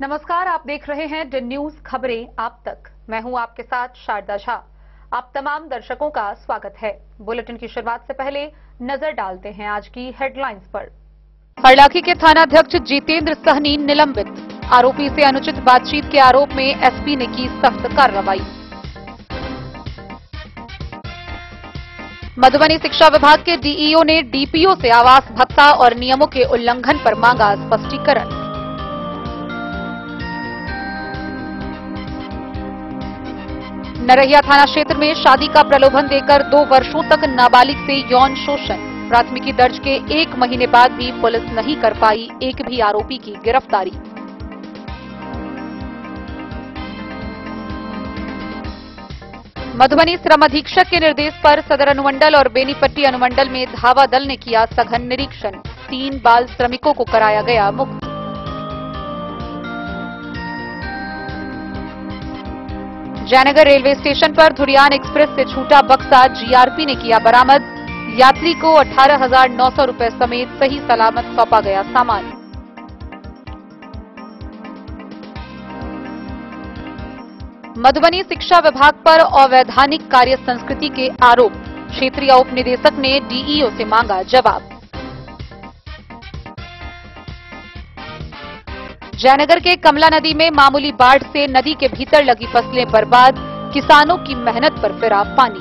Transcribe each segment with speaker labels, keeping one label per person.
Speaker 1: नमस्कार, आप देख रहे हैं डी न्यूज खबरें आप तक। मैं हूं आपके साथ शारदा झा। आप तमाम दर्शकों का स्वागत है। बुलेटिन की शुरुआत से पहले नजर डालते हैं आज की हेडलाइंस पर। हरलाखी के थानाध्यक्ष जितेंद्र सहनी निलंबित। आरोपी से अनुचित बातचीत के आरोप में एसपी ने की सख्त कार्रवाई। मधुबनी शिक्षा विभाग के डीईओ ने डीपीओ से आवास भत्ता और नियमों के उल्लंघन पर मांगा स्पष्टीकरण। नरहिया थाना क्षेत्र में शादी का प्रलोभन देकर 2 वर्षों तक नाबालिग से यौन शोषण। प्राथमिकी दर्ज के 1 महीने बाद भी पुलिस नहीं कर पाई एक भी आरोपी की गिरफ्तारी। मधुबनी श्रम अधीक्षक के निर्देश पर सदर अनुमंडल और बेनीपट्टी अनुमंडल में धावा दल ने किया सघन निरीक्षण। 3 बाल श्रमिकों को कराया गया मुक्त। जयनगर रेलवे स्टेशन पर धुरियान एक्सप्रेस से छूटा बक्सा जीआरपी ने किया बरामद। यात्री को 18,900 रुपए समेत सही सलामत सौंपा गया सामान। मधुबनी शिक्षा विभाग पर अवैधानिक कार्य संस्कृति के आरोप। क्षेत्रीय उप निदेशक ने डीईओ से मांगा जवाब। जयनगर के कमला नदी में मामूली बाढ़ से नदी के भीतर लगी फसलें बर्बाद। किसानों की मेहनत पर फिरा पानी।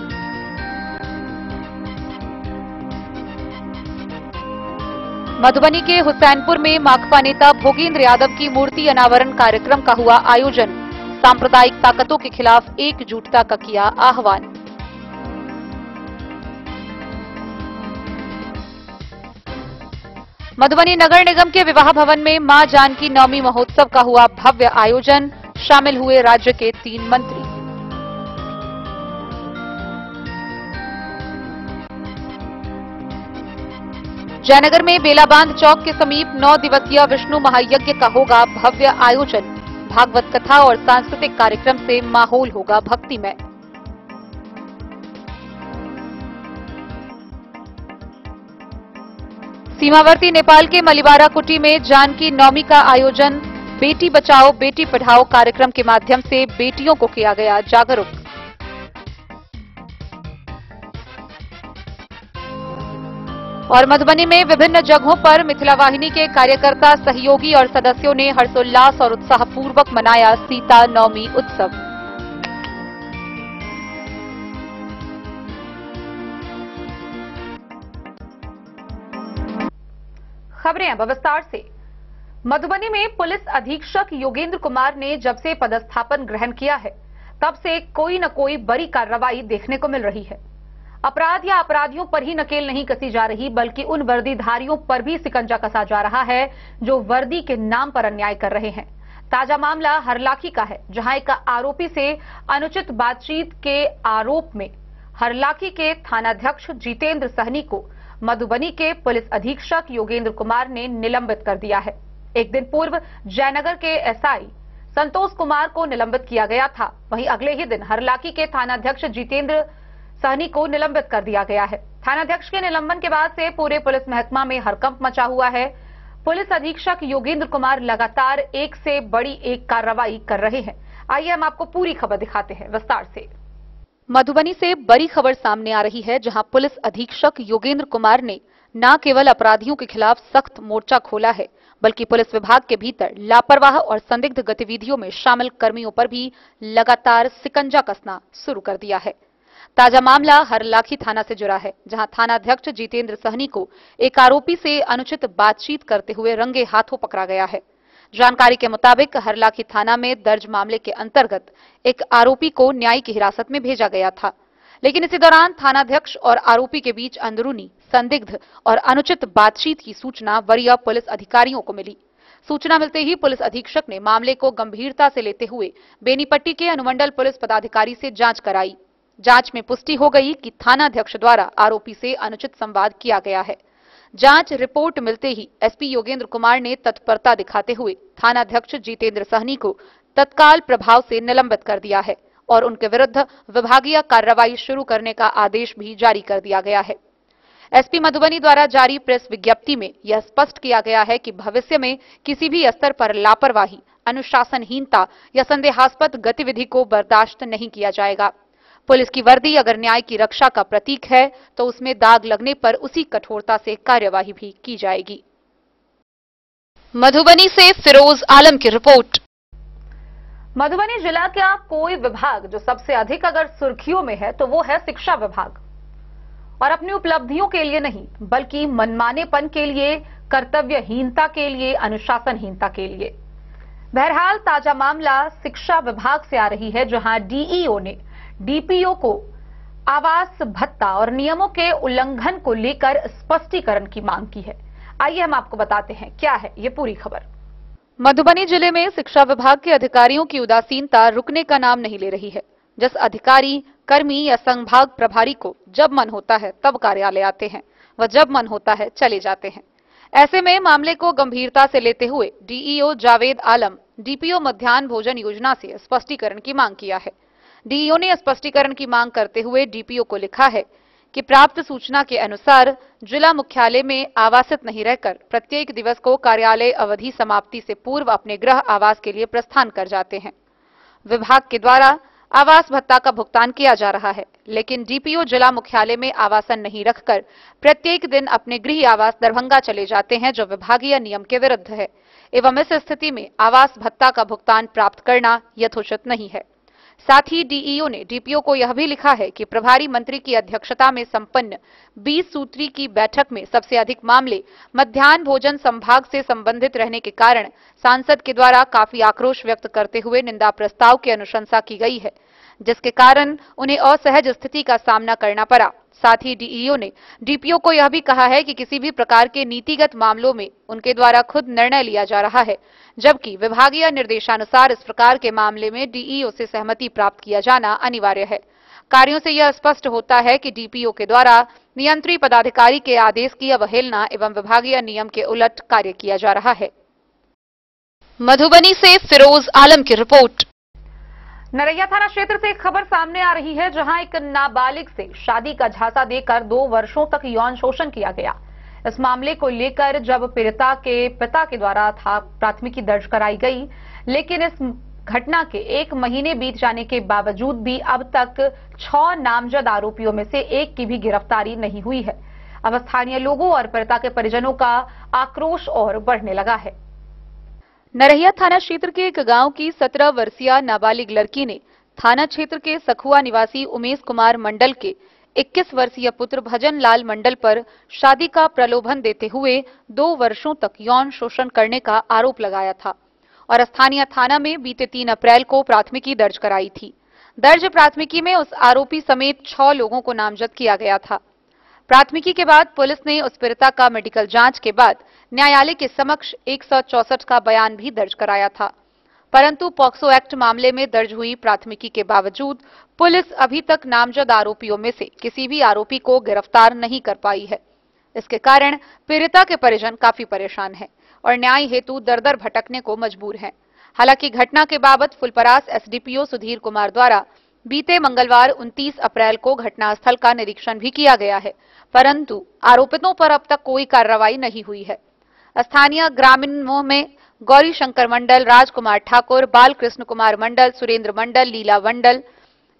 Speaker 1: मधुबनी के हुसैनपुर में माकपा नेता भोगेंद्र यादव की मूर्ति अनावरण कार्यक्रम का हुआ आयोजन। सांप्रदायिक ताकतों के खिलाफ एकजुटता का किया आह्वान। मधुबनी नगर निगम के विवाह भवन में मां जानकी नवमी महोत्सव का हुआ भव्य आयोजन। शामिल हुए राज्य के 3 मंत्री। जयनगर में बेलाबांध चौक के समीप 9 दिवसीय विष्णु महायज्ञ का होगा भव्य आयोजन। भागवत कथा और सांस्कृतिक कार्यक्रम से माहौल होगा भक्तिमय। सीमावर्ती नेपाल के मलिबारा कुटी में जानकी नवमी का आयोजन। बेटी बचाओ बेटी पढ़ाओ कार्यक्रम के माध्यम से बेटियों को किया गया जागरूक। और मधुबनी में विभिन्न जगहों पर मिथिला वाहिनी के कार्यकर्ता, सहयोगी और सदस्यों ने हर्षोल्लास और उत्साहपूर्वक मनाया सीता नवमी उत्सव। खबरें अब विस्तार से। मधुबनी में पुलिस अधीक्षक योगेंद्र कुमार ने जब से पदस्थापन ग्रहण किया है तब से कोई न कोई बड़ी कार्रवाई देखने को मिल रही है। अपराध या अपराधियों पर ही नकेल नहीं कसी जा रही, बल्कि उन वर्दीधारियों पर भी सिकंजा कसा जा रहा है जो वर्दी के नाम पर अन्याय कर रहे हैं। ताजा मामला हरलाखी का है, जहां एक आरोपी से अनुचित बातचीत के आरोप में हरलाखी के थानाध्यक्ष जितेंद्र सहनी को मधुबनी के पुलिस अधीक्षक योगेंद्र कुमार ने निलंबित कर दिया है। एक दिन पूर्व जयनगर के एसआई संतोष कुमार को निलंबित किया गया था। वहीं अगले ही दिन हरलाखी के थानाध्यक्ष जितेंद्र सहनी को निलंबित कर दिया गया है। थानाध्यक्ष के निलंबन के बाद से पूरे पुलिस महकमा में हड़कंप मचा हुआ है। पुलिस अधीक्षक योगेंद्र कुमार लगातार एक से बड़ी एक कार्रवाई कर रहे हैं। आइए हम आपको पूरी खबर दिखाते हैं विस्तार से। मधुबनी से बड़ी खबर सामने आ रही है, जहां पुलिस अधीक्षक योगेंद्र कुमार ने न केवल अपराधियों के खिलाफ सख्त मोर्चा खोला है, बल्कि पुलिस विभाग के भीतर लापरवाह और संदिग्ध गतिविधियों में शामिल कर्मियों पर भी लगातार सिकंजा कसना शुरू कर दिया है। ताजा मामला हरलाखी थाना से जुड़ा है, जहां थानाध्यक्ष जितेंद्र सहनी को एक आरोपी से अनुचित बातचीत करते हुए रंगे हाथों पकड़ा गया है। जानकारी के मुताबिक हरलाखी थाना में दर्ज मामले के अंतर्गत एक आरोपी को न्यायिक हिरासत में भेजा गया था, लेकिन इसी दौरान थानाध्यक्ष और आरोपी के बीच अंदरूनी संदिग्ध और अनुचित बातचीत की सूचना वरीय पुलिस अधिकारियों को मिली। सूचना मिलते ही पुलिस अधीक्षक ने मामले को गंभीरता से लेते हुए बेनीपट्टी के अनुमंडल पुलिस पदाधिकारी से जांच कराई। जांच में पुष्टि हो गई कि थानाध्यक्ष द्वारा आरोपी से अनुचित संवाद किया गया है। जांच रिपोर्ट मिलते ही एसपी योगेंद्र कुमार ने तत्परता दिखाते हुए थानाध्यक्ष जितेंद्र सहनी को तत्काल प्रभाव से निलंबित कर दिया है और उनके विरुद्ध विभागीय कार्रवाई शुरू करने का आदेश भी जारी कर दिया गया है। एसपी मधुबनी द्वारा जारी प्रेस विज्ञप्ति में यह स्पष्ट किया गया है कि भविष्य में किसी भी स्तर पर लापरवाही, अनुशासनहीनता या संदेहास्पद गतिविधि को बर्दाश्त नहीं किया जाएगा। पुलिस की वर्दी अगर न्याय की रक्षा का प्रतीक है तो उसमें दाग लगने पर उसी कठोरता से कार्यवाही भी की जाएगी। मधुबनी से फिरोज आलम की रिपोर्ट। मधुबनी जिला का कोई विभाग जो सबसे अधिक अगर सुर्खियों में है तो वो है शिक्षा विभाग, और अपनी उपलब्धियों के लिए नहीं बल्कि मनमानेपन के लिए, कर्तव्यहीनता के लिए, अनुशासनहीनता के लिए। बहरहाल ताजा मामला शिक्षा विभाग से आ रही है, जहां डीईओ ने डीपीओ को आवास भत्ता और नियमों के उल्लंघन को लेकर स्पष्टीकरण की मांग की है। आइए हम आपको बताते हैं क्या है ये पूरी खबर। मधुबनी जिले में शिक्षा विभाग के अधिकारियों की उदासीनता रुकने का नाम नहीं ले रही है। जिस अधिकारी, कर्मी या संभाग प्रभारी को जब मन होता है तब कार्यालय आते हैं, वह जब मन होता है चले जाते हैं। ऐसे में मामले को गंभीरता से लेते हुए डीईओ जावेद आलम डीपीओ मध्याह्न भोजन योजना से स्पष्टीकरण की मांग किया है। डीईओ ने स्पष्टीकरण की मांग करते हुए डीपीओ को लिखा है कि प्राप्त सूचना के अनुसार जिला मुख्यालय में आवासित नहीं रहकर प्रत्येक दिवस को कार्यालय अवधि समाप्ति से पूर्व अपने गृह आवास के लिए प्रस्थान कर जाते हैं। विभाग के द्वारा आवास भत्ता का भुगतान किया जा रहा है, लेकिन डीपीओ जिला मुख्यालय में आवासन नहीं रखकर प्रत्येक दिन अपने गृह आवास दरभंगा चले जाते हैं, जो विभागीय नियम के विरुद्ध है। एवं इस स्थिति में आवास भत्ता का भुगतान प्राप्त करना यथोचित नहीं है। साथ ही डीईओ ने डीपीओ को यह भी लिखा है कि प्रभारी मंत्री की अध्यक्षता में संपन्न 20 सूत्री की बैठक में सबसे अधिक मामले मध्याह्न भोजन संभाग से संबंधित रहने के कारण सांसद के द्वारा काफी आक्रोश व्यक्त करते हुए निंदा प्रस्ताव की अनुशंसा की गई है, जिसके कारण उन्हें असहज स्थिति का सामना करना पड़ा। साथ ही डीईओ ने डीपीओ को यह भी कहा है कि किसी भी प्रकार के नीतिगत मामलों में उनके द्वारा खुद निर्णय लिया जा रहा है, जबकि विभागीय निर्देशानुसार इस प्रकार के मामले में डीईओ से सहमति प्राप्त किया जाना अनिवार्य है। कार्यों से यह स्पष्ट होता है कि डीपीओ के द्वारा नियंत्री पदाधिकारी के आदेश की अवहेलना एवं विभागीय नियम के उलट कार्य किया जा रहा है। मधुबनी से फिरोज आलम की रिपोर्ट। नरैया थाना क्षेत्र से एक खबर सामने आ रही है, जहां एक नाबालिग से शादी का झांसा देकर 2 वर्षों तक यौन शोषण किया गया। इस मामले को लेकर जब पीड़िता के पिता के द्वारा प्राथमिकी दर्ज कराई गई, लेकिन इस घटना के 1 महीने बीत जाने के बावजूद भी अब तक 6 नामजद आरोपियों में से एक की भी गिरफ्तारी नहीं हुई है। अब स्थानीय लोगों और पीड़िता के परिजनों का आक्रोश और बढ़ने लगा है। नरैया थाना क्षेत्र के एक गांव की 17 वर्षीय नाबालिग लड़की ने थाना क्षेत्र के सखुआ निवासी उमेश कुमार मंडल के 21 वर्षीय पुत्र भजन लाल मंडल पर शादी का प्रलोभन देते हुए 2 वर्षों तक यौन शोषण करने का आरोप लगाया था और स्थानीय थाना में बीते 3 अप्रैल को प्राथमिकी दर्ज कराई थी। दर्ज प्राथमिकी में उस आरोपी समेत 6 लोगों को नामजद किया गया था। प्राथमिकी के बाद पुलिस ने उस पीड़िता का मेडिकल जांच के बाद न्यायालय के समक्ष 164 का बयान भी दर्ज कराया था, परंतु पॉक्सो एक्ट मामले में दर्ज हुई प्राथमिकी के बावजूद पुलिस अभी तक नामजद आरोपियों में से किसी भी आरोपी को गिरफ्तार नहीं कर पाई है। इसके कारण पीड़िता के परिजन काफी परेशान हैं और न्याय हेतु दर-दर भटकने को मजबूर हैं। हालांकि घटना के बाबत फुलपरास एसडीपीओ सुधीर कुमार द्वारा बीते मंगलवार 29 अप्रैल को घटनास्थल का निरीक्षण भी किया गया है, परंतु आरोपितों पर अब तक कोई कार्रवाई नहीं हुई है। स्थानीय ग्रामीणों में गौरी शंकर मंडल, राजकुमार ठाकुर, बाल कृष्ण कुमार मंडल, सुरेंद्र मंडल, लीला मंडल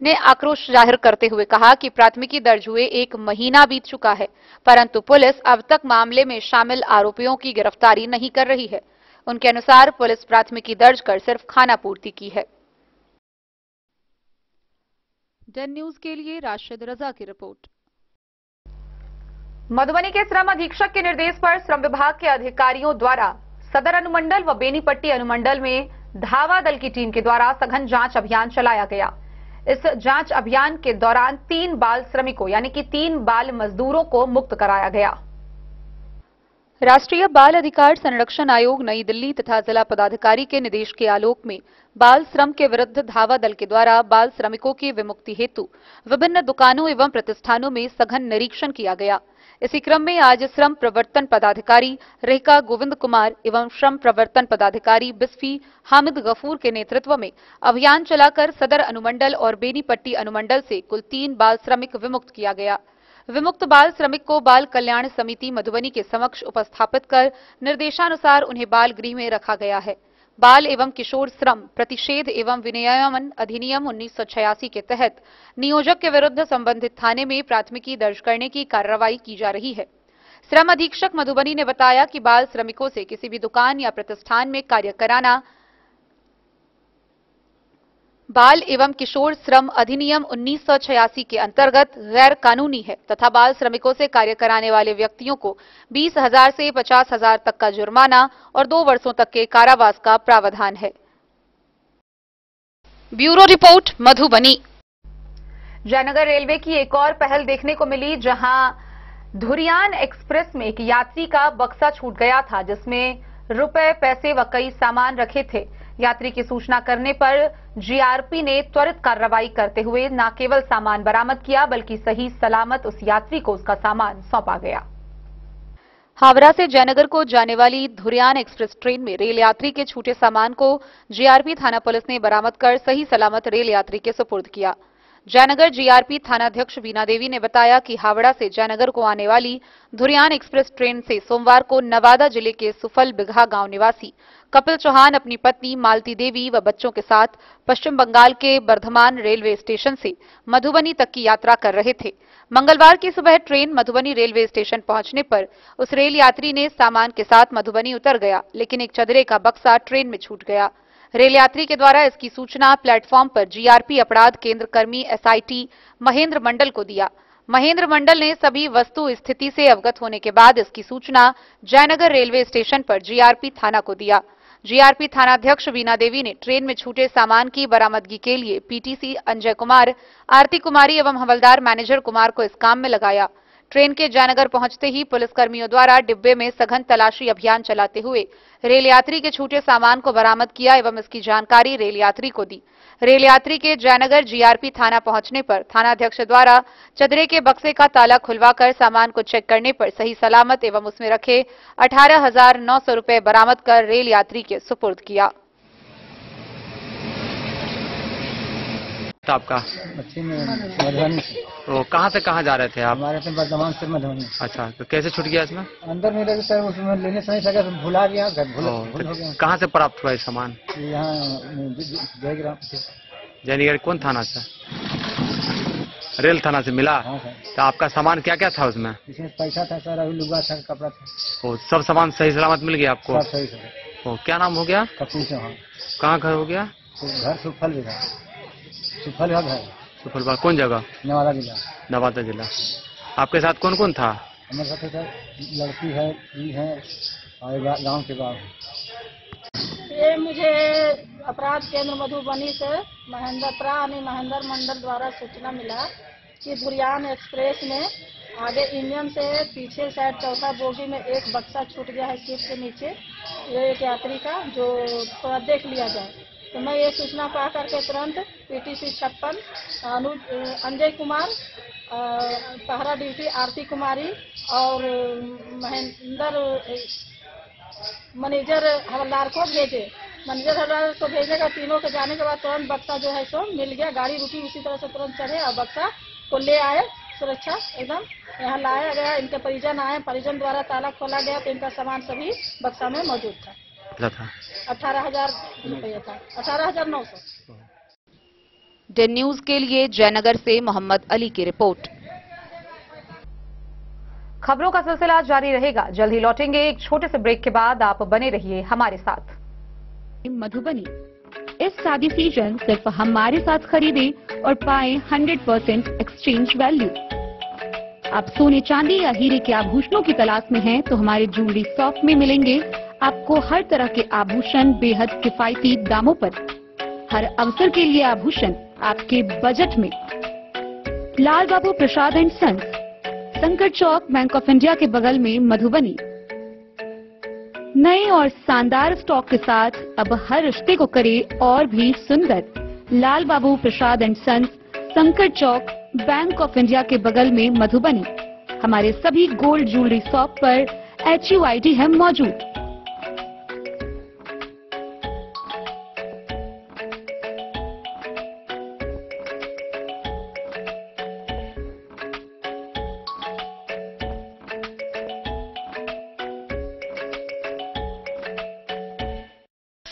Speaker 1: ने आक्रोश जाहिर करते हुए कहा कि प्राथमिकी दर्ज हुए 1 महीना बीत चुका है, परंतु पुलिस अब तक मामले में शामिल आरोपियों की गिरफ्तारी नहीं कर रही है। उनके अनुसार पुलिस प्राथमिकी दर्ज कर सिर्फ खानापूर्ति की है। डन न्यूज के लिए राशिद रजा की रिपोर्ट। मधुबनी के श्रम अधीक्षक के निर्देश पर श्रम विभाग के अधिकारियों द्वारा सदर अनुमंडल व बेनीपट्टी अनुमंडल में धावा दल की टीम के द्वारा सघन जांच अभियान चलाया गया। इस जांच अभियान के दौरान 3 बाल श्रमिकों यानी कि 3 बाल मजदूरों को मुक्त कराया गया। राष्ट्रीय बाल अधिकार संरक्षण आयोग नई दिल्ली तथा जिला पदाधिकारी के निर्देश के आलोक में बाल श्रम के विरुद्ध धावा दल के द्वारा बाल श्रमिकों की विमुक्ति हेतु विभिन्न दुकानों एवं प्रतिष्ठानों में सघन निरीक्षण किया गया। इसी क्रम में आज श्रम प्रवर्तन पदाधिकारी रेखा गोविंद कुमार एवं श्रम प्रवर्तन पदाधिकारी बिस्फी हामिद गफूर के नेतृत्व में अभियान चलाकर सदर अनुमंडल और बेनीपट्टी अनुमंडल से कुल 3 बाल श्रमिक विमुक्त किया गया। विमुक्त बाल श्रमिक को बाल कल्याण समिति मधुबनी के समक्ष उपस्थापित कर निर्देशानुसार उन्हें बाल गृह में रखा गया है। बाल एवं किशोर श्रम प्रतिषेध एवं विनियमन अधिनियम 1986 के तहत नियोजक के विरुद्ध संबंधित थाने में प्राथमिकी दर्ज करने की कार्रवाई की जा रही है। श्रम अधीक्षक मधुबनी ने बताया कि बाल श्रमिकों से किसी भी दुकान या प्रतिष्ठान में कार्य कराना बाल एवं किशोर श्रम अधिनियम 1986 के अंतर्गत गैर कानूनी है तथा बाल श्रमिकों से कार्य कराने वाले व्यक्तियों को 20,000 से 50,000 तक का जुर्माना और 2 वर्षों तक के कारावास का प्रावधान है। Bureau report Madhubani. Jaynagar railway की एक और पहल देखने को मिली, जहां धुरियान एक्सप्रेस में एक यात्री का बक्सा छूट गया था जिसमें रुपए, पैसे व कई सामान रखे थे। यात्री की सूचना करने पर जीआरपी ने त्वरित कार्रवाई करते हुए न केवल सामान बरामद किया बल्कि सही सलामत उस यात्री को उसका सामान सौंपा गया। हावड़ा से जयनगर को जाने वाली धुरियान एक्सप्रेस ट्रेन में रेल यात्री के छूटे सामान को जीआरपी थाना पुलिस ने बरामद कर सही सलामत रेल यात्री के सुपुर्द किया। जयनगर जीआरपी थानाध्यक्ष बीना देवी ने बताया कि हावड़ा से जयनगर को आने वाली धुरियान एक्सप्रेस ट्रेन से सोमवार को नवादा जिले के सुफल बिघा गांव निवासी कपिल चौहान अपनी पत्नी मालती देवी व बच्चों के साथ पश्चिम बंगाल के बर्धमान रेलवे स्टेशन से मधुबनी तक की यात्रा कर रहे थे। मंगलवार की सुबह ट्रेन मधुबनी रेलवे स्टेशन पहुंचने पर उस रेल यात्री ने सामान के साथ मधुबनी उतर गया, लेकिन एक चदरे का बक्सा ट्रेन में छूट गया। रेल यात्री के द्वारा इसकी सूचना प्लेटफॉर्म पर जीआरपी अपराध केंद्र कर्मी एसआईटी महेंद्र मंडल को दिया। महेंद्र मंडल ने सभी वस्तु स्थिति से अवगत होने के बाद इसकी सूचना जयनगर रेलवे स्टेशन पर जीआरपी थाना को दिया। जीआरपी थानाध्यक्ष बीना देवी ने ट्रेन में छूटे सामान की बरामदगी के लिए पीटीसी अंजय कुमार, आरती कुमारी एवं हवलदार मैनेजर कुमार को इस काम में लगाया। ट्रेन के जयनगर पहुंचते ही पुलिसकर्मियों द्वारा डिब्बे में सघन तलाशी अभियान चलाते हुए रेल यात्री के छूटे सामान को बरामद किया एवं इसकी जानकारी रेल यात्री को दी। रेल यात्री के जयनगर जीआरपी थाना पहुंचने पर थानाध्यक्ष द्वारा चदरे के बक्से का ताला खुलवाकर सामान को चेक करने पर सही सलामत एवं उसमें रखे 18,900 रुपए बरामद कर रेल यात्री के सुपुर्द किया।
Speaker 2: आपका
Speaker 3: मधुबनी से।
Speaker 2: तो कहाँ से कहाँ जा रहे थे आप?
Speaker 3: हमारे पे बर्धमान से मधुबनी।
Speaker 2: अच्छा, तो कैसे छूट गया इसमें?
Speaker 3: अंदर में लगे सर, उसमें लेने से नहीं सका, भुला गया, भूल हो गया।
Speaker 2: कहाँ से प्राप्त हुआ ये सामान?
Speaker 3: यहाँ जयग्राम से।
Speaker 2: जयनगर कौन थाना से? रेल थाना से मिला?
Speaker 3: हाँ सर।
Speaker 2: तो आपका सामान क्या क्या था उसमें?
Speaker 3: इसमें पैसा था सर, अभी लुगा था, कपड़ा था।
Speaker 2: तो सब सामान सही सलामत मिल गया आपको?
Speaker 3: सब सही सर।
Speaker 2: तो क्या नाम हो गया?
Speaker 3: कपिल चौहान।
Speaker 2: कहाँ घर हो गया?
Speaker 3: घर सुफल भी था। सुफल घर है।
Speaker 2: सुफलबाग कौन जगह?
Speaker 3: नवादा जिला।
Speaker 2: नवादा जिला। आपके साथ कौन कौन था?
Speaker 3: हमारे साथ सर लड़की है, ये है और गाँव के बाहर।
Speaker 4: ये मुझे अपराध केंद्र मधुबनी से महेंद्र मंडल द्वारा सूचना मिला कि धुरियान एक्सप्रेस में आगे इंजन से पीछे साइड चौथा बोगी में एक बक्सा छूट गया है सीट के नीचे, ये एक यात्री का, जो थोड़ा देख लिया जाए। तो मैं ये सूचना पा करके तुरंत पीटीसी 56 अंजय कुमार, पहरा ड्यूटी आरती कुमारी और मैनेजर हवलदार को भेजे। मैनेजर हवलदार को भेजेगा, तीनों के जाने के बाद तुरंत बक्सा जो है सो मिल गया। गाड़ी रुकी, उसी तरह से तुरंत चढ़े और बक्सा को ले आए सुरक्षा एकदम यहाँ लाया गया। इनके परिजन आए, परिजन द्वारा ताला खोला गया तो इनका सामान सभी बक्सा में मौजूद था। 18,000 रुपये था, 18,900।
Speaker 1: डेन न्यूज के लिए जयनगर से मोहम्मद अली की रिपोर्ट। खबरों का सिलसिला जारी रहेगा, जल्द ही लौटेंगे एक छोटे से ब्रेक के बाद। आप बने रहिए हमारे साथ।
Speaker 5: मधुबनी इस शादी सीजन सिर्फ हमारे साथ खरीदे और पाए 100% एक्सचेंज वैल्यू। आप सोने चांदी या हीरे के आभूषणों की तलाश में हैं तो हमारे ज्वेलरी शॉप में मिलेंगे आपको हर तरह के आभूषण बेहद किफायती दामों पर। हर अवसर के लिए आभूषण आपके बजट में। लाल बाबू प्रसाद एंड सन्स, संकर चौक, बैंक ऑफ इंडिया के बगल में, मधुबनी। नए और शानदार स्टॉक के साथ अब हर रिश्ते को करे और भी सुंदर। लाल बाबू प्रसाद एंड सन्स, संकर चौक, बैंक ऑफ इंडिया के बगल में, मधुबनी। हमारे सभी गोल्ड ज्वेलरी शॉप पर HUID है मौजूद।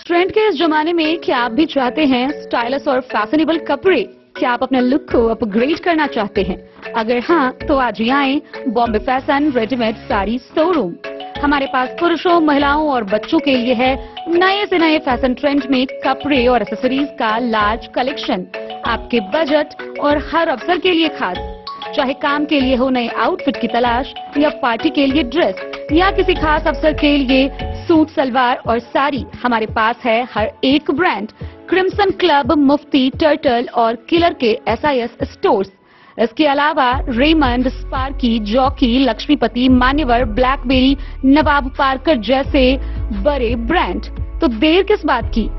Speaker 5: ट्रेंड के इस जमाने में क्या आप भी चाहते हैं स्टाइलिश और फैशनेबल कपड़े? क्या आप अपने लुक को अपग्रेड करना चाहते हैं? अगर हाँ, तो आज ही आए Bombay fashion readymade sari showroom. हमारे पास पुरुषों, महिलाओं और बच्चों के लिए है नए से नए फैशन ट्रेंड में कपड़े और एक्सेसरीज का लार्ज कलेक्शन। आपके बजट और हर अवसर के लिए खास। चाहे काम के लिए हो नए आउटफिट की तलाश, या पार्टी के लिए ड्रेस, या किसी खास अवसर के लिए सूट, सलवार और साड़ी, हमारे पास है हर एक ब्रांड। क्रिम्सन क्लब, मुफ्ती, टर्टल और किलर के SIS स्टोर्स। इसके अलावा रेमंड, स्पार्की, जॉकी, लक्ष्मीपति, मान्यवर, ब्लैकबेरी, नवाब पार्कर जैसे बड़े ब्रांड। तो देर किस बात की,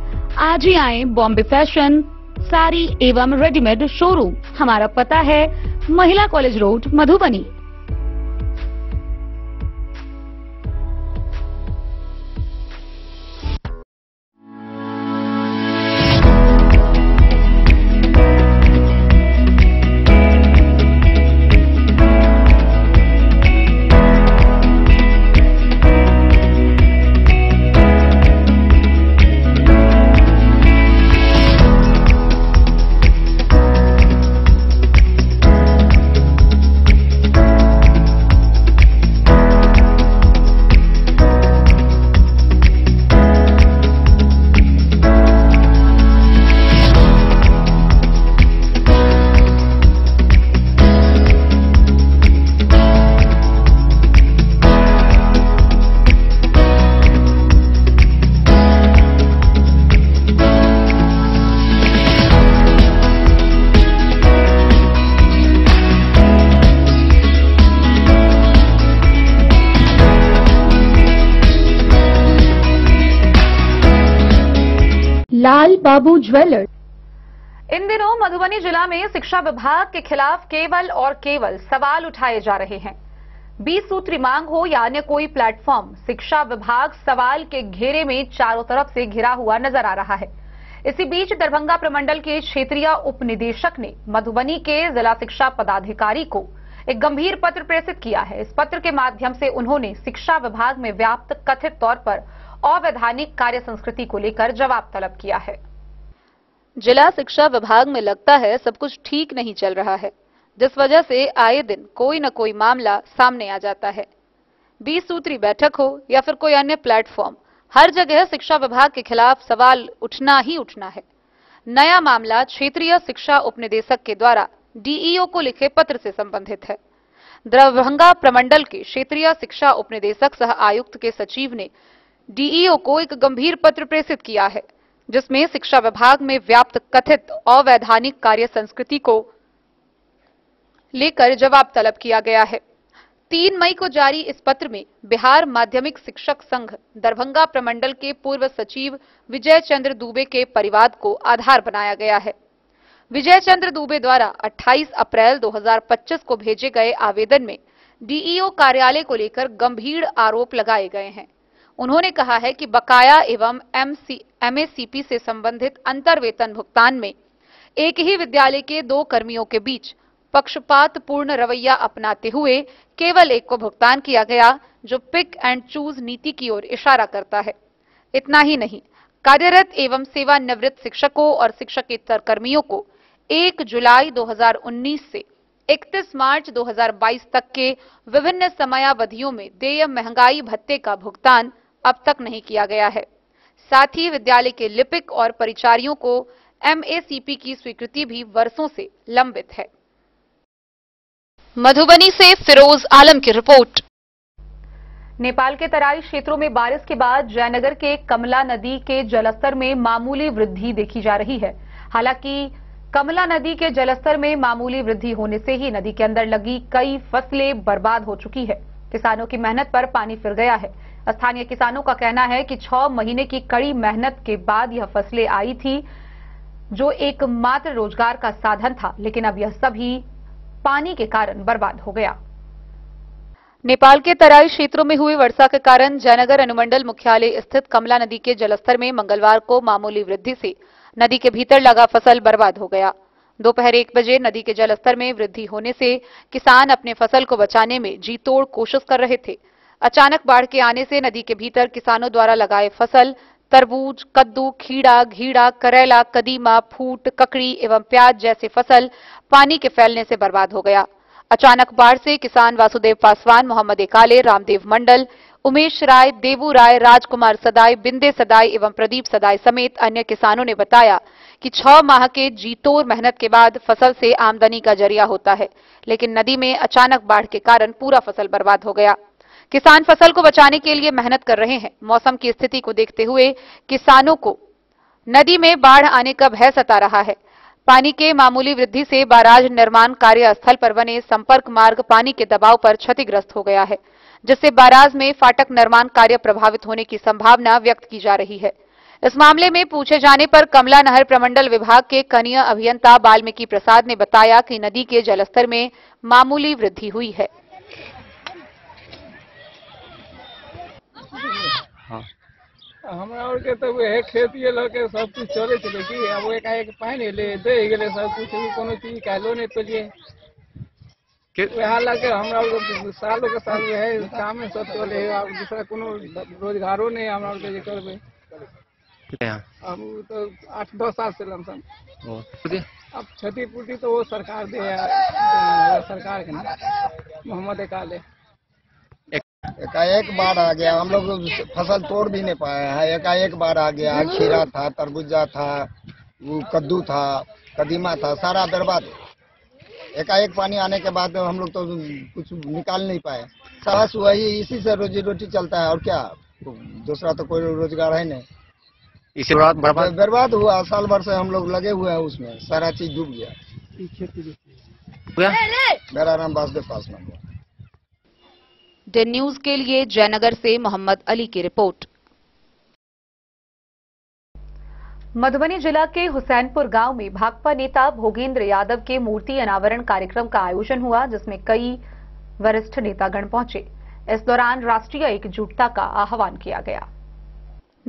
Speaker 5: आज ही आए बॉम्बे फैशन साड़ी एवं रेडीमेड शोरूम। हमारा पता है महिला कॉलेज रोड, मधुबनी। लाल बाबू ज्वेलर्स।
Speaker 1: इन दिनों मधुबनी जिला में शिक्षा विभाग के खिलाफ केवल और केवल सवाल उठाए जा रहे हैं। 20 सूत्री मांग हो या अन्य कोई प्लेटफॉर्म, शिक्षा विभाग सवाल के घेरे में चारों तरफ से घिरा हुआ नजर आ रहा है। इसी बीच दरभंगा प्रमंडल के क्षेत्रीय उप निदेशक ने मधुबनी के जिला शिक्षा पदाधिकारी को एक गंभीर पत्र प्रेषित किया है। इस पत्र के माध्यम से उन्होंने शिक्षा विभाग में व्याप्त कथित तौर पर अवैधानिक कार्य संस्कृति को लेकर जवाब तलब किया है।
Speaker 6: जिला शिक्षा विभाग में लगता है सब कुछ ठीक नहीं चल रहा है, जिस वजह से आए दिन कोई न कोई मामला सामने आ जाता है। 20 सूत्री बैठक हो या फिर कोई अन्य प्लेटफॉर्म, हर जगह शिक्षा विभाग के खिलाफ सवाल उठना ही उठना है। नया मामला क्षेत्रीय शिक्षा उपनिदेशक के द्वारा DEO को लिखे पत्र से संबंधित है। दरभंगा प्रमंडल के क्षेत्रीय शिक्षा उपनिदेशक सह आयुक्त के सचिव ने DEO को एक गंभीर पत्र प्रेषित किया है, जिसमें शिक्षा विभाग में व्याप्त कथित अवैधानिक कार्य संस्कृति को लेकर जवाब तलब किया गया है। 3 मई को जारी इस पत्र में बिहार माध्यमिक शिक्षक संघ दरभंगा प्रमंडल के पूर्व सचिव विजय चंद्र दुबे के परिवाद को आधार बनाया गया है। विजय चंद्र दुबे द्वारा 28 अप्रैल 2025 को भेजे गए आवेदन में DEO कार्यालय को लेकर गंभीर आरोप लगाए गए हैं। उन्होंने कहा है कि बकाया एवं MACP से संबंधित अंतर वेतन भुगतान में एक ही विद्यालय के 2 कर्मियों के बीच पक्षपातपूर्ण रवैया अपनाते हुए केवल एक को भुगतान किया गया, जो पिक एंड चूज नीति की ओर इशारा करता है। इतना ही नहीं, कार्यरत एवं सेवानिवृत्त शिक्षकों और शिक्षकेतर कर्मियों को 1 जुलाई 2019 से 31 मार्च 2022 तक के विभिन्न समयावधियों में देय महंगाई भत्ते का भुगतान अब तक नहीं किया गया है। साथ ही विद्यालय के लिपिक और परिचारियों को MACP की स्वीकृति भी वर्षों से लंबित है। मधुबनी से फिरोज आलम की रिपोर्ट।
Speaker 1: नेपाल के तराई क्षेत्रों में बारिश के बाद जयनगर के कमला नदी के जलस्तर में मामूली वृद्धि देखी जा रही है। हालांकि कमला नदी के जलस्तर में मामूली वृद्धि होने से ही नदी के अंदर लगी कई फसलें बर्बाद हो चुकी है। किसानों की मेहनत पर पानी फिर गया है। स्थानीय किसानों का कहना है कि 6 महीने की कड़ी मेहनत के बाद यह फसलें आई थी, जो एकमात्र रोजगार का साधन था, लेकिन अब यह सभी पानी के कारण बर्बाद हो गया।
Speaker 6: नेपाल के तराई क्षेत्रों में हुई वर्षा के कारण जयनगर अनुमंडल मुख्यालय स्थित कमला नदी के जलस्तर में मंगलवार को मामूली वृद्धि से नदी के भीतर लगा फसल बर्बाद हो गया। दोपहर 1 बजे नदी के जलस्तर में वृद्धि होने से किसान अपने फसल को बचाने में जी तोड़ कोशिश कर रहे थे। अचानक बाढ़ के आने से नदी के भीतर किसानों द्वारा लगाए फसल तरबूज, कद्दू, खीरा, घीड़ा, करेला, कदीमा, फूट, ककड़ी एवं प्याज जैसे फसल पानी के फैलने से बर्बाद हो गया। अचानक बाढ़ से किसान वासुदेव पासवान, मोहम्मद एकाले, रामदेव मंडल, उमेश राय, देवू राय, राजकुमार सदाई, बिंदे सदाई एवं प्रदीप सदाई समेत अन्य किसानों ने बताया कि 6 माह के जीतोड़ मेहनत के बाद फसल से आमदनी का जरिया होता है, लेकिन नदी में अचानक बाढ़ के कारण पूरा फसल बर्बाद हो गया। किसान फसल को बचाने के लिए मेहनत कर रहे हैं। मौसम की स्थिति को देखते हुए किसानों को नदी में बाढ़ आने का भय सता रहा है। पानी के मामूली वृद्धि से बैराज निर्माण कार्य स्थल पर बने संपर्क मार्ग पानी के दबाव पर क्षतिग्रस्त हो गया है, जिससे बैराज में फाटक निर्माण कार्य प्रभावित होने की संभावना व्यक्त की जा रही है। इस मामले में पूछे जाने पर कमला नहर प्रमंडल विभाग के कनीय अभियंता वाल्मीकि प्रसाद ने बताया कि नदी के जलस्तर में मामूली वृद्धि हुई है।
Speaker 7: हमरा और के तो वह खेती लगे सब कुछ चले की अब एक पानी ले दे गेले सब कुछ कोनो चीज कहलो नहीं तो लिए वह लगे हमरा सालों के साल है काम सब चले अब दूसरा कोनो रोजगारो नहीं हमरा और के करबे हम तो 8-10 साल से लमसम अब क्षतिपूर्ति तो वो सरकार दे सरकार के ना मोहम्मद एकाले
Speaker 3: एकाएक बाढ़ आ गया, हम लोग फसल तोड़ भी नहीं पाए हैं। एकाएक बाढ़ आ गया, खीरा था, तरबूजा था, वो कद्दू था, कदीमा था, सारा बर्बाद। एकाएक पानी आने के बाद हम लोग तो कुछ निकाल नहीं पाए। बस वही इसी से रोजी रोटी चलता है और क्या, दूसरा तो कोई रोजगार है नहीं।
Speaker 2: इसी
Speaker 3: बर्बाद हुआ, साल भर से हम लोग लगे हुए हैं उसमें, सारा चीज डूब गया। मेरा नाम वासुदेव पासवान है।
Speaker 6: डे न्यूज के लिए जयनगर से मोहम्मद अली की रिपोर्ट।
Speaker 1: मधुबनी जिला के हुसैनपुर गांव में भाकपा नेता भोगेंद्र यादव के मूर्ति अनावरण कार्यक्रम का आयोजन हुआ, जिसमें कई वरिष्ठ नेतागण पहुंचे। इस दौरान राष्ट्रीय एकजुटता का आह्वान किया गया।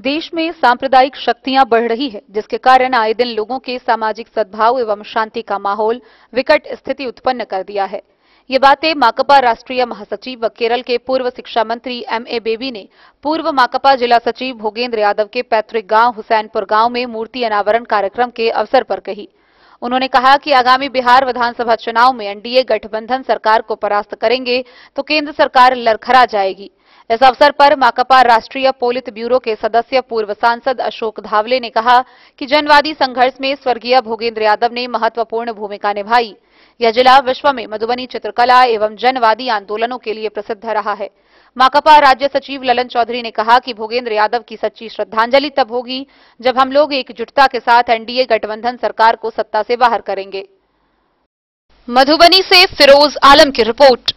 Speaker 6: देश में सांप्रदायिक शक्तियां बढ़ रही है, जिसके कारण आए दिन लोगों के सामाजिक सद्भाव एवं शांति का माहौल विकट स्थिति उत्पन्न कर दिया है। ये बातें माकपा राष्ट्रीय महासचिव व केरल के पूर्व शिक्षा मंत्री M.A. बेबी ने पूर्व माकपा जिला सचिव भोगेंद्र यादव के पैतृक गांव हुसैनपुर गांव में मूर्ति अनावरण कार्यक्रम के अवसर पर कही। उन्होंने कहा कि आगामी बिहार विधानसभा चुनाव में एनडीए गठबंधन सरकार को परास्त करेंगे तो केंद्र सरकार लड़खड़ा जाएगी। इस अवसर पर माकपा राष्ट्रीय पोलित ब्यूरो के सदस्य पूर्व सांसद अशोक धावले ने कहा कि जनवादी संघर्ष में स्वर्गीय भोगेंद्र यादव ने महत्वपूर्ण भूमिका निभाई। यह जिला विश्व में मधुबनी चित्रकला एवं जनवादी आंदोलनों के लिए प्रसिद्ध रहा है। माकपा राज्य सचिव ललन चौधरी ने कहा कि भोगेंद्र यादव की सच्ची श्रद्धांजलि तब होगी जब हम लोग एकजुटता के साथ एनडीए गठबंधन सरकार को सत्ता से बाहर करेंगे। मधुबनी से फिरोज आलम की रिपोर्ट।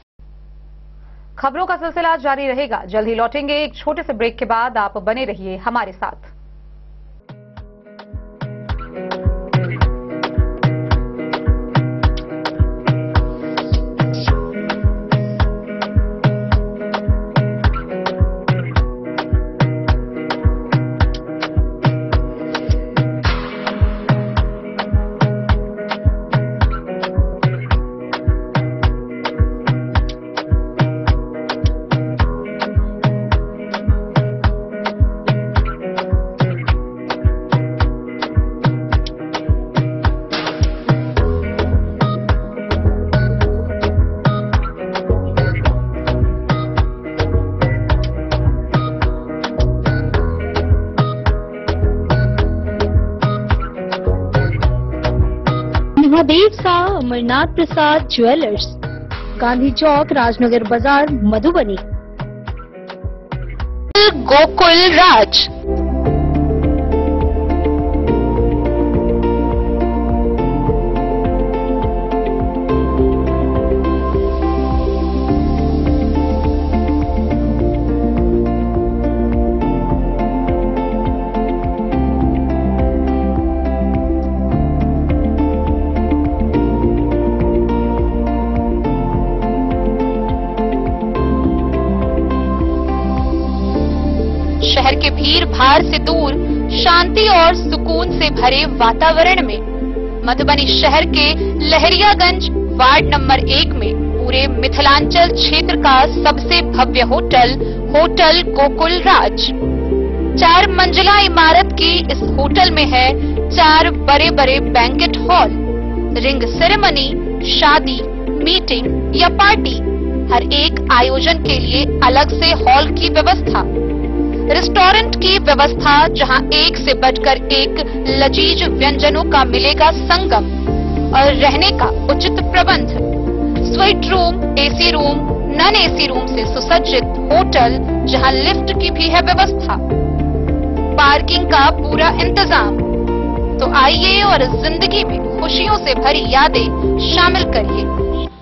Speaker 1: खबरों का सिलसिला जारी रहेगा, जल्द ही लौटेंगे एक छोटे से ब्रेक के बाद। आप बने रहिए हमारे साथ।
Speaker 8: महादेव शाह अमरनाथ प्रसाद ज्वेलर्स, गांधी चौक, राजनगर बाजार, मधुबनी।
Speaker 6: गोकुल राज। शहर के भीड़ भाड़ से दूर शांति और सुकून से भरे वातावरण में मधुबनी शहर के लहरियागंज वार्ड नंबर 1 में पूरे मिथिलांचल क्षेत्र का सबसे भव्य होटल गोकुल राज। 4 मंजिला इमारत की इस होटल में है 4 बड़े बड़े बैंकेट हॉल, रिंग सेरेमनी, शादी, मीटिंग या पार्टी, हर एक आयोजन के लिए अलग से हॉल की व्यवस्था, रेस्टोरेंट की व्यवस्था जहां एक से बढ़कर एक लजीज व्यंजनों का मिलेगा संगम, और रहने का उचित प्रबंध, suite room, AC room, non AC room से सुसज्जित होटल जहां लिफ्ट की भी है व्यवस्था, पार्किंग का पूरा इंतजाम। तो आइए और इस जिंदगी में खुशियों से भरी यादें शामिल करिए।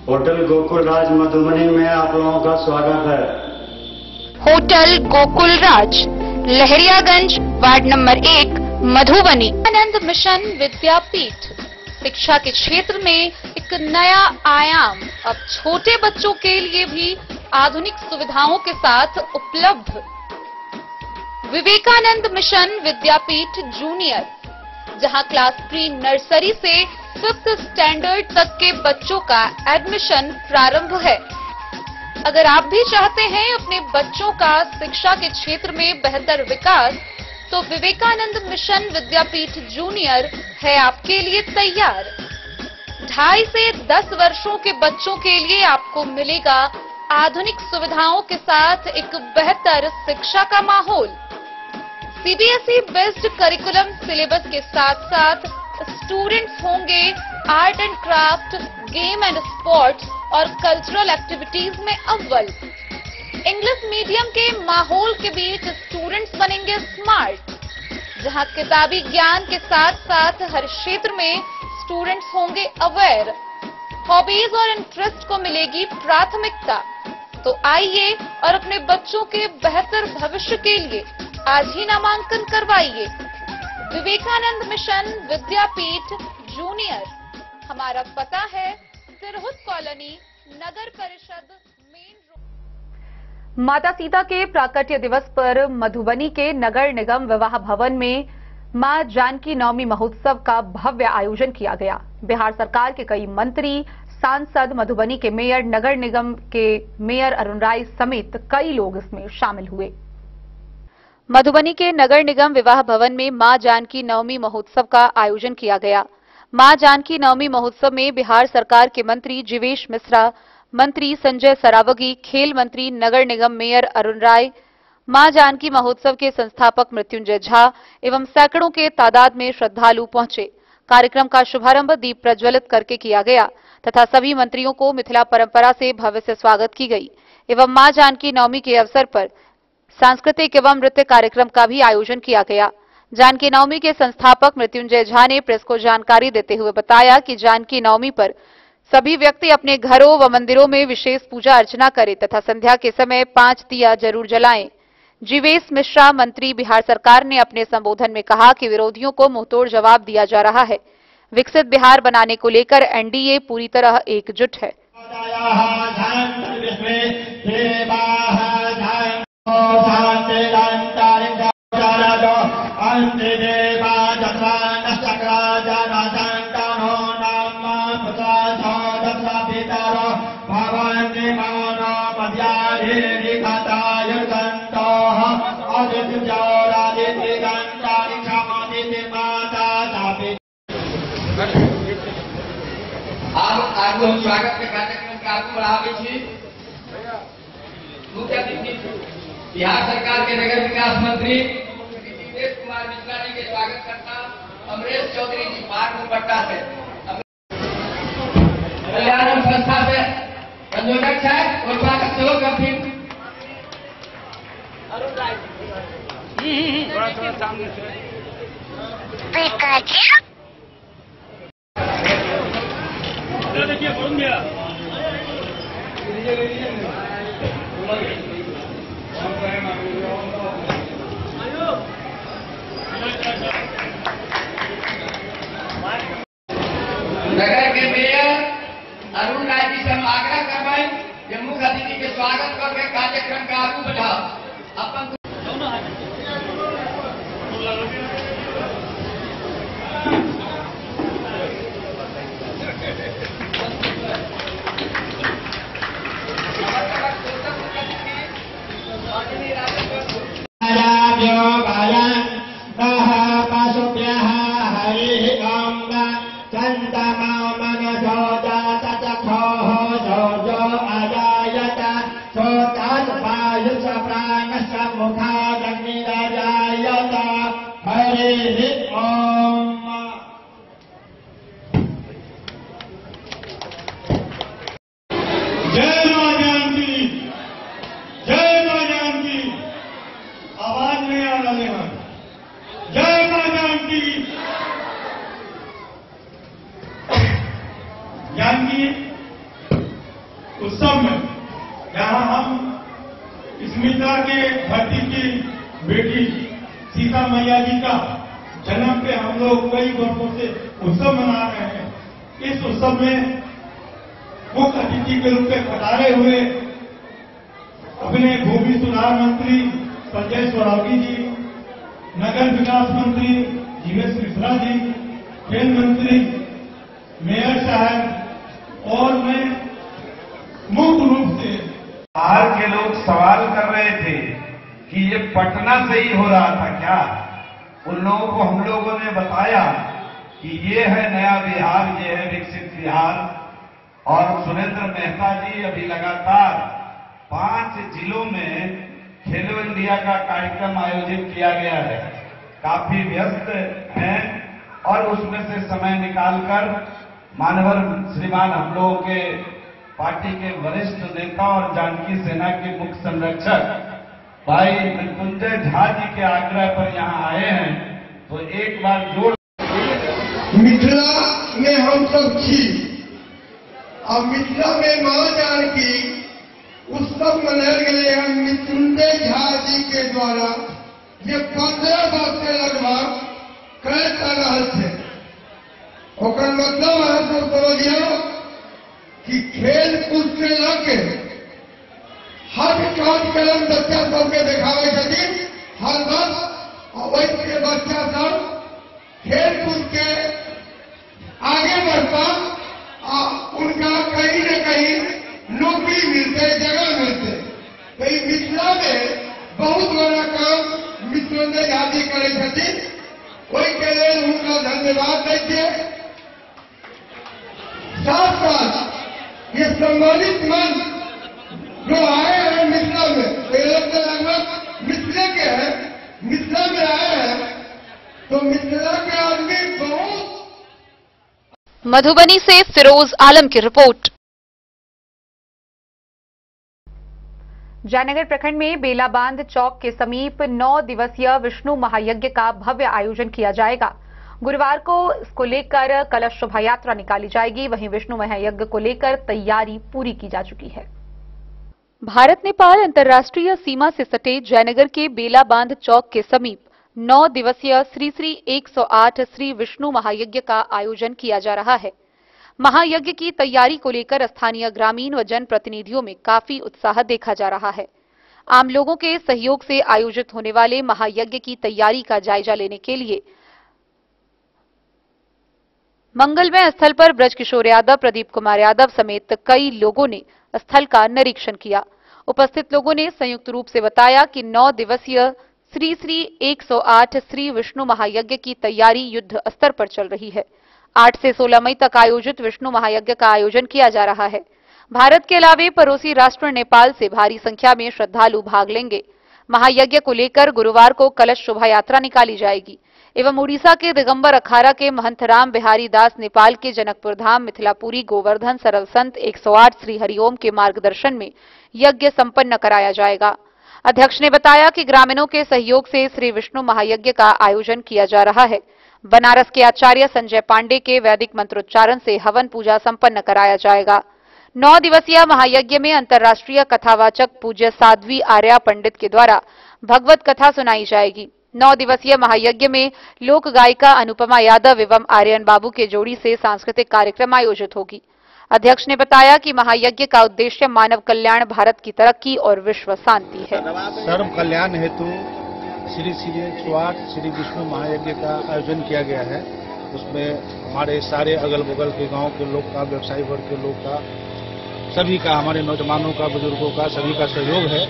Speaker 9: होटल गोकुल राज मधुबनी में आप लोगों का स्वागत है।
Speaker 6: होटल गोकुल राज, लहरियागंज, वार्ड नंबर 1, मधुबनी। आनंद मिशन विद्यापीठ शिक्षा के क्षेत्र में एक नया आयाम अब छोटे बच्चों के लिए भी आधुनिक सुविधाओं के साथ उपलब्ध। विवेकानंद मिशन विद्यापीठ जूनियर, जहां क्लास प्री नर्सरी से 5th स्टैंडर्ड तक के बच्चों का एडमिशन प्रारंभ है। अगर आप भी चाहते हैं अपने बच्चों का शिक्षा के क्षेत्र में बेहतर विकास, तो विवेकानंद मिशन विद्यापीठ जूनियर है आपके लिए तैयार। 2.5 से 10 वर्षों के बच्चों के लिए आपको मिलेगा आधुनिक सुविधाओं के साथ एक बेहतर शिक्षा का माहौल। सीबीएसई बेस्ड करिकुलम सिलेबस के साथ साथ स्टूडेंट्स होंगे art and craft, game and sports और कल्चरल एक्टिविटीज में अव्वल। इंग्लिश मीडियम के माहौल के बीच स्टूडेंट्स बनेंगे स्मार्ट, जहां किताबी ज्ञान के साथ साथ हर क्षेत्र में स्टूडेंट्स होंगे अवेयर। हॉबीज और इंटरेस्ट को मिलेगी प्राथमिकता। तो आइए और अपने बच्चों के बेहतर भविष्य के लिए आज ही नामांकन करवाइए। विवेकानंद मिशन विद्यापीठ जूनियर, हमारा पता है सिरहुत कॉलोनी, नगर परिषद, मेन रोड।
Speaker 1: माता सीता के प्राकट्य दिवस पर मधुबनी के नगर निगम विवाह भवन में मां जानकी नवमी महोत्सव का भव्य आयोजन किया गया। बिहार सरकार के कई मंत्री, सांसद, मधुबनी के मेयर, नगर निगम के मेयर अरुण राय समेत कई लोग इसमें शामिल हुए।
Speaker 6: मधुबनी के नगर निगम विवाह भवन में मां जानकी नवमी महोत्सव का आयोजन किया गया। मां जानकी नवमी महोत्सव में बिहार सरकार के मंत्री जीवेश मिश्रा, मंत्री संजय सरावगी, खेल मंत्री, नगर निगम मेयर अरुण राय, मां जानकी महोत्सव के संस्थापक मृत्युंजय झा एवं सैकड़ों के तादाद में श्रद्धालु पहुंचे। कार्यक्रम का शुभारंभ दीप प्रज्वलित करके किया गया तथा सभी मंत्रियों को मिथिला परंपरा से भव्य से स्वागत की गई एवं मां जानकी नवमी के अवसर पर सांस्कृतिक एवं नृत्य कार्यक्रम का भी आयोजन किया गया। जानकी नवमी के संस्थापक मृत्युंजय झा ने प्रेस को जानकारी देते हुए बताया कि जानकी नवमी पर सभी व्यक्ति अपने घरों व मंदिरों में विशेष पूजा अर्चना करें तथा संध्या के समय 5 दिया जरूर जलाएं। जीवेश मिश्रा, मंत्री, बिहार सरकार ने अपने संबोधन में कहा कि विरोधियों को मुंहतोड़ जवाब दिया जा रहा है। विकसित बिहार बनाने को लेकर एनडीए पूरी तरह एकजुट है।
Speaker 10: आगू हम स्वागत के कार्यक्रम के आगू बढ़ावे छी। मुख्य अतिथि बिहार सरकार के नगर विकास मंत्री दिनेश कुमार मिश्रा जी के स्वागत करता अमरेश चौधरी जी पार्क दुपट्टा से, कल्याण संस्था से संयोजक है और स्वागत सहयोग करती अरुण राय थोड़ा सामने से देखिए बोल गया। नगर के मेयर अरुण राय जी से हम आग्रह करवाएं कि मुख्य अतिथि के स्वागत करके कार्यक्रम का आगू बढ़ाओ। अपन
Speaker 9: जय मां जानकी, जय मां जानकी। आवाज नहीं आ रही है। जय मां जानकी। जानकी उत्सव में जहां हम स्मिता के धरती की बेटी सीता मैया जी का जन्म पे हम लोग कई वर्षों से उत्सव मना रहे हैं। इस उत्सव में मुख्य अतिथि के रूप में पधारे हुए अपने भूमि सुधार मंत्री संजय सोरावगी जी, नगर विकास मंत्री जीवेश मिश्रा जी, खेल मंत्री मेयर साहब और मैं मुख्य रूप से
Speaker 11: बाहर के लोग सवाल कर रहे थे कि ये पटना से ही हो रहा था क्या। उन लोगों को हम लोगों ने बताया कि ये है नया बिहार, ये है विकसित बिहार। और सुरेंद्र मेहता जी अभी लगातार 5 जिलों में खेलो इंडिया का कार्यक्रम आयोजित किया गया है। काफी व्यस्त हैं और उसमें से समय निकालकर मानवर श्रीमान हम लोगों के पार्टी के वरिष्ठ नेता और जानकी सेना के मुख्य संरक्षक भाई मृत्युंजय झा जी के आग्रह पर यहाँ आए हैं। तो एक बार जोर
Speaker 12: मिथिला में हम सब छी। अब मिथिला में मां जानकी उत्सव मनायल गए हैं मृत्युंजय झा जी के द्वारा। ये 15 वर्ष से लगभग कई कर रहे थे। ओकर मतलब है तो समझिए कि खेल कूद से लगे हर कार्यक्रम बच्चा सबके देखावे छथिन हर वर्ष। और वैसे के बच्चा सब खेल कूद के आगे बढ़ता उनका कहीं न कहीं नौकरी मिलते, जगह मिलते। तो मिथिला में बहुत बड़ा काम मृत्युंजय झा जी करे छथिन। ओहि के लिए उनका धन्यवाद दीजिए। साथ साथ ये सम्मानित मन जो आए हैं मिथिला में, तो ये लोग लगभग मिथिला के हैं, मिथिला में आए हैं। तो मिथिला के आदमी बहुत।
Speaker 6: मधुबनी से फिरोज आलम की रिपोर्ट।
Speaker 1: जयनगर प्रखंड में बेलाबांध चौक के समीप 9 दिवसीय विष्णु महायज्ञ का भव्य आयोजन किया जाएगा। गुरुवार को इसको लेकर कलश शोभा यात्रा निकाली जाएगी। वहीं विष्णु महायज्ञ को लेकर तैयारी पूरी की जा चुकी है।
Speaker 6: भारत नेपाल अंतर्राष्ट्रीय सीमा से सटे जयनगर के बेलाबांध चौक के समीप 9 दिवसीय श्री श्री 108 श्री विष्णु महायज्ञ का आयोजन किया जा रहा है। महायज्ञ की तैयारी को लेकर स्थानीय ग्रामीण व जनप्रतिनिधियों में काफी उत्साह देखा जा रहा है। आम लोगों के सहयोग से आयोजित होने वाले महायज्ञ की तैयारी का जायजा लेने के लिए मंगलमय स्थल पर ब्रजकिशोर यादव, प्रदीप कुमार यादव समेत कई लोगों ने स्थल का निरीक्षण किया। उपस्थित लोगों ने संयुक्त रूप से बताया कि 9 दिवसीय श्री श्री 108 श्री विष्णु महायज्ञ की तैयारी युद्ध स्तर पर चल रही है। 8 से 16 मई तक आयोजित विष्णु महायज्ञ का आयोजन किया जा रहा है। भारत के अलावे पड़ोसी राष्ट्र नेपाल से भारी संख्या में श्रद्धालु भाग लेंगे। महायज्ञ को लेकर गुरुवार को कलश शोभा यात्रा निकाली जाएगी एवं उड़ीसा के दिगंबर अखाड़ा के महंत राम बिहारी दास, नेपाल के जनकपुर धाम मिथिलापुरी गोवर्धन सरल संत 108 श्री हरिओम के मार्गदर्शन में यज्ञ संपन्न कराया जाएगा। अध्यक्ष ने बताया कि ग्रामीणों के सहयोग से श्री विष्णु महायज्ञ का आयोजन किया जा रहा है। बनारस के आचार्य संजय पांडे के वैदिक मंत्रोच्चारण से हवन पूजा संपन्न कराया जाएगा। 9 दिवसीय महायज्ञ में अंतर्राष्ट्रीय कथावाचक पूज्य साध्वी आर्या पंडित के द्वारा भगवत कथा सुनाई जाएगी। 9 दिवसीय महायज्ञ में लोक गायिका अनुपमा यादव एवं आर्यन बाबू के जोड़ी से सांस्कृतिक कार्यक्रम आयोजित होगी। अध्यक्ष ने बताया कि महायज्ञ का उद्देश्य मानव कल्याण, भारत की तरक्की और विश्व शांति है।
Speaker 13: सर्व कल्याण हेतु श्री श्री 108 श्री विष्णु महायज्ञ का आयोजन किया गया है। उसमें हमारे सारे अगल बगल के गांव के लोग का, व्यवसायी वर्ग के लोग का, सभी का, हमारे नौजवानों का, बुजुर्गों का, सभी का सहयोग है।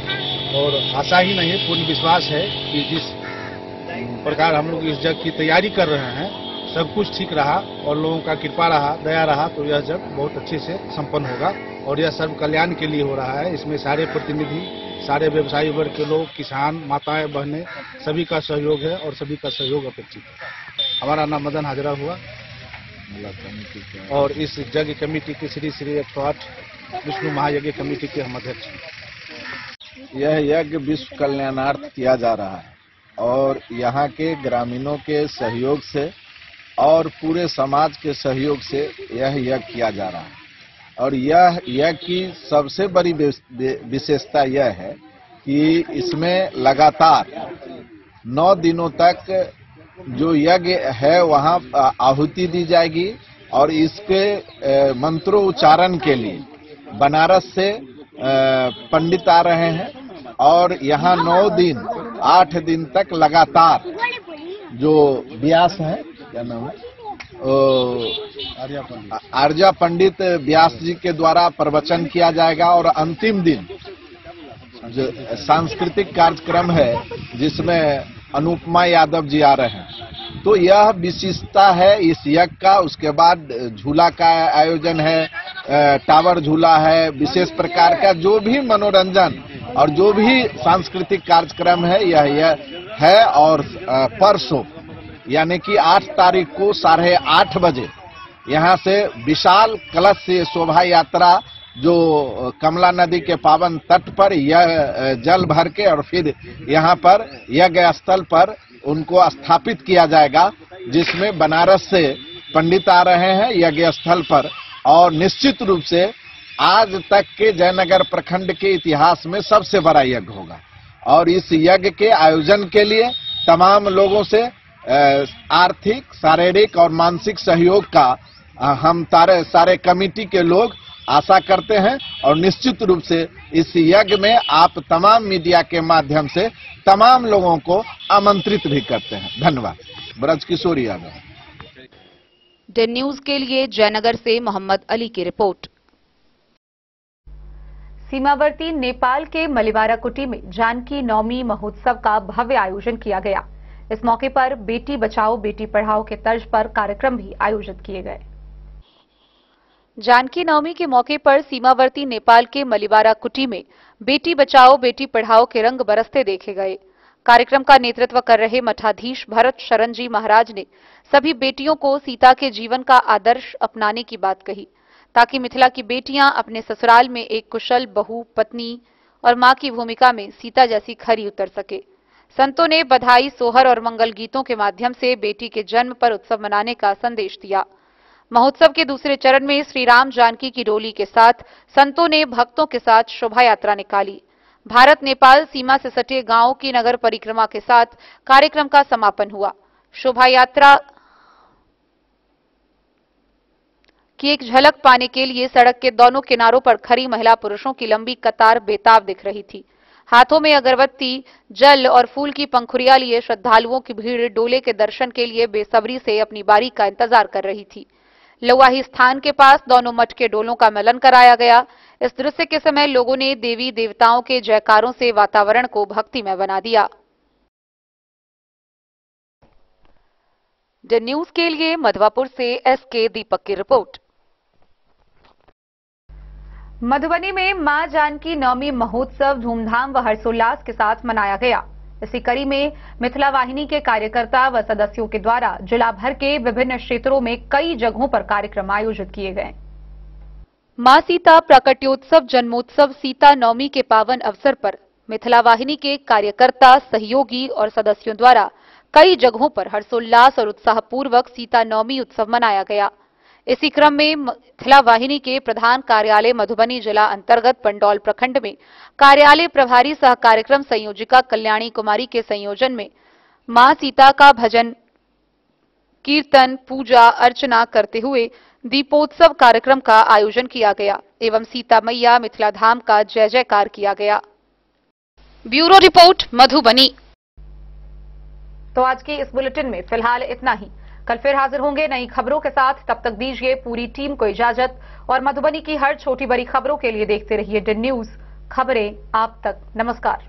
Speaker 13: और आशा ही नहीं, पूर्ण विश्वास है कि जिस प्रकार हम लोग इस जग की तैयारी कर रहे हैं सब कुछ ठीक रहा और लोगों का कृपा रहा, दया रहा तो यह जग बहुत अच्छे से संपन्न होगा। और यह सर्व कल्याण के लिए हो रहा है। इसमें सारे प्रतिनिधि, सारे व्यवसायी वर्ग के लोग, किसान, माताएं, बहनें, सभी का सहयोग है और सभी का सहयोग अपेक्षित है। हमारा नाम मदन हाजरा हुआ। और इस यज्ञ कमेटी की श्री श्री 108 विष्णु महायज्ञ कमेटी के हम अध्यक्ष हैं।
Speaker 14: यह यज्ञ विश्व कल्याणार्थ किया जा रहा है और यहाँ के ग्रामीणों के सहयोग से और पूरे समाज के सहयोग से यह यज्ञ किया जा रहा है। और यह यज्ञ की सबसे बड़ी विशेषता यह है कि इसमें लगातार 9 दिनों तक जो यज्ञ है वहाँ आहुति दी जाएगी और इसके मंत्रोच्चारण के लिए बनारस से पंडित आ रहे हैं और यहाँ 9 दिन 8 दिन तक लगातार जो व्यास है, क्या नाम है, आर्या पंडित व्यास जी के द्वारा प्रवचन किया जाएगा और अंतिम दिन जो सांस्कृतिक कार्यक्रम है जिसमें अनुपमा यादव जी आ रहे हैं। तो यह विशिष्टता है इस यज्ञ का। उसके बाद झूला का आयोजन है, टावर झूला है, विशेष प्रकार का जो भी मनोरंजन और जो भी सांस्कृतिक कार्यक्रम है यह है। और परसों यानी कि 8 तारीख को 8:30 बजे यहाँ से विशाल कलश से शोभा यात्रा जो कमला नदी के पावन तट पर यह जल भर के और फिर यहाँ पर यज्ञ स्थल पर उनको स्थापित किया जाएगा, जिसमें बनारस से पंडित आ रहे हैं यज्ञ स्थल पर। और निश्चित रूप से आज तक के जयनगर प्रखंड के इतिहास में सबसे बड़ा यज्ञ होगा। और इस यज्ञ के आयोजन के लिए तमाम लोगों से आर्थिक, शारीरिक और मानसिक सहयोग का हम सारे कमेटी के लोग आशा करते हैं। और निश्चित रूप से इस यज्ञ में आप तमाम मीडिया के माध्यम से तमाम लोगों को आमंत्रित भी करते हैं। धन्यवाद। ब्रजकिशोर यादव,
Speaker 6: डे न्यूज के लिए जयनगर से मोहम्मद अली की रिपोर्ट।
Speaker 1: सीमावर्ती नेपाल के मलिवारा कुटी में जानकी नवमी महोत्सव का भव्य आयोजन किया गया। इस मौके पर बेटी बचाओ बेटी पढ़ाओ के तर्ज पर कार्यक्रम भी आयोजित किए गए।
Speaker 6: जानकी नवमी के मौके पर सीमावर्ती नेपाल के मलिवारा कुटी में बेटी बचाओ बेटी पढ़ाओ के रंग बरसते देखे गए। कार्यक्रम का नेतृत्व कर रहे मठाधीश भरत शरण जी महाराज ने सभी बेटियों को सीता के जीवन का आदर्श अपनाने की बात कही, ताकि मिथिला की बेटियां अपने ससुराल में एक कुशल बहू, पत्नी और मां की भूमिका में सीता जैसी खरी उतर सके। संतों ने बधाई, सोहर और मंगल गीतों के माध्यम से बेटी के जन्म पर उत्सव मनाने का संदेश दिया। महोत्सव के दूसरे चरण में श्री राम जानकी की डोली के साथ संतों ने भक्तों के साथ शोभा यात्रा निकाली। भारत नेपाल सीमा से सटे गांवों की नगर परिक्रमा के साथ कार्यक्रम का समापन हुआ। शोभा यात्रा की एक झलक पाने के लिए सड़क के दोनों किनारों पर खड़ी महिला पुरुषों की लंबी कतार बेताब दिख रही थी। हाथों में अगरबत्ती, जल और फूल की पंखुड़ियां लिए श्रद्धालुओं की भीड़ डोले के दर्शन के लिए बेसब्री से अपनी बारी का इंतजार कर रही थी। लवाही स्थान के पास दोनों मठ के डोलों का मिलन कराया गया। इस दृश्य के समय लोगों ने देवी देवताओं के जयकारों से वातावरण को भक्तिमय बना दिया। द न्यूज के लिए मधवापुर से एसके दीपक की रिपोर्ट।
Speaker 1: मधुबनी में मां जानकी नवमी महोत्सव धूमधाम व हर्षोल्लास के साथ मनाया गया। इसी कड़ी में मिथिला वाहिनी के कार्यकर्ता व सदस्यों के द्वारा जिला भर के विभिन्न क्षेत्रों में कई जगहों पर कार्यक्रम आयोजित किए गए।
Speaker 6: मां सीता प्राकट्योत्सव जन्मोत्सव सीता नवमी के पावन अवसर पर मिथिला वाहिनी के कार्यकर्ता, सहयोगी और सदस्यों द्वारा कई जगहों पर हर्षोल्लास और उत्साहपूर्वक सीता नवमी उत्सव मनाया गया। इसी क्रम में मिथिला वाहिनी के प्रधान कार्यालय मधुबनी जिला अंतर्गत पंडौल प्रखंड में कार्यालय प्रभारी सह कार्यक्रम संयोजिका कल्याणी कुमारी के संयोजन में मां सीता का भजन कीर्तन, पूजा अर्चना करते हुए दीपोत्सव कार्यक्रम का आयोजन किया गया एवं सीता मैया मिथिला धाम का जय जयकार किया गया। Bureau report Madhubani.
Speaker 1: तो आज के इस बुलेटिन में फिलहाल इतना ही। कल फिर हाजिर होंगे नई खबरों के साथ। तब तक दीजिए पूरी टीम को इजाजत और मधुबनी की हर छोटी बड़ी खबरों के लिए देखते रहिए द न्यूज। खबरें आप तक। नमस्कार।